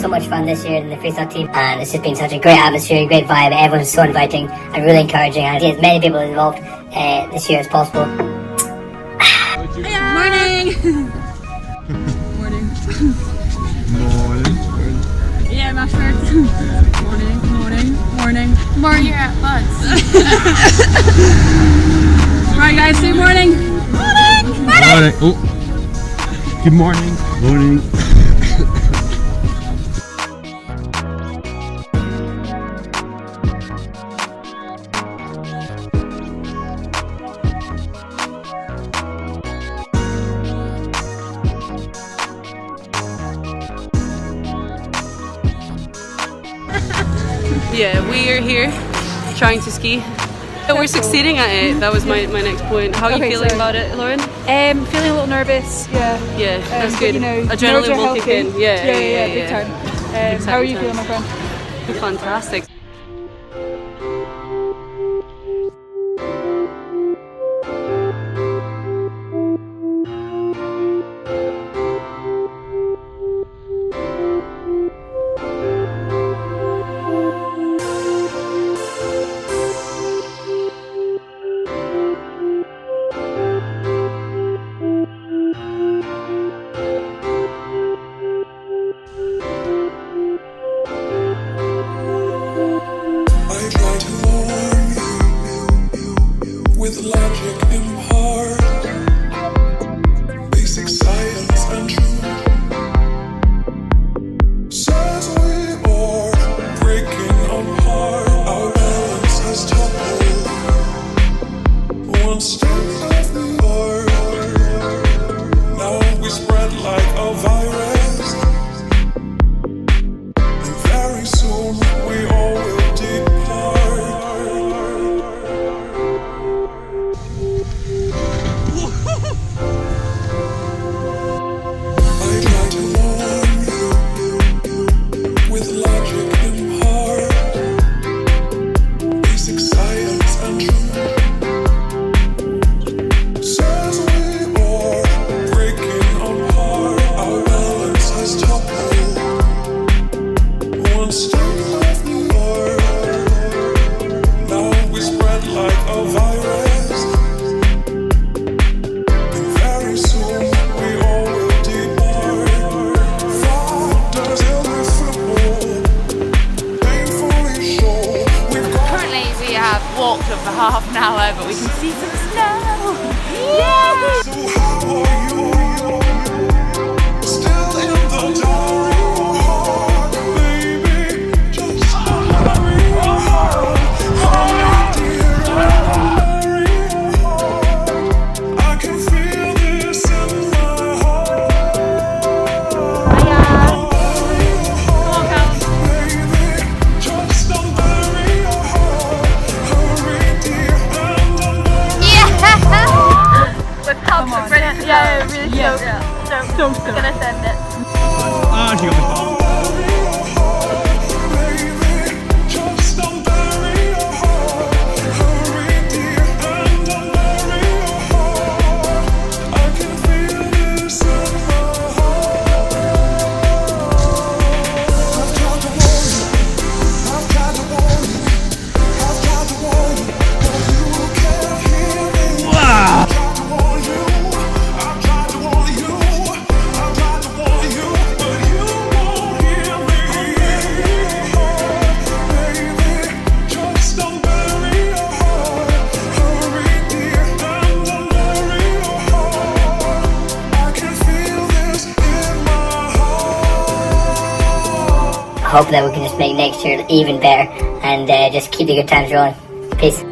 so much fun this year in the freestyle team, and it's just been such a great atmosphere, great vibe. Everyone's so inviting and really encouraging, and I get as many people involved this year as possible. Morning! Morning. Morning. Yeah, Mashford. Morning. Morning, you're at Buds. Right guys, say morning! Morning. Oh. Good morning. Morning. Yeah, we are here trying to ski. We're succeeding at it. That was my next point. How are you feeling about it, Lauren? Feeling a little nervous, yeah. Yeah, that's good. You know, adrenaline will kick in. Yeah, big time. How are you feeling, my friend? Fantastic. With logic in part, basic science and truth says we are breaking apart. Our balance has toppled. One step of the art. Now we spread like a virus, and very soon we all will depart. Walked up for half an hour, but we can see some snow. Yeah! So how are you? Still in the dark, baby. Just hurry home. Hurry, dear, hurry home. I can feel this in my heart. Come on, Cal. Baby, just don't bury your heart. Hurry, dear, and don't worry. With pubs and ready. Yeah, really stoked. So gonna send it. Ah, she got me. Hope that we can just make next year even better and just keep the good times rolling. Peace.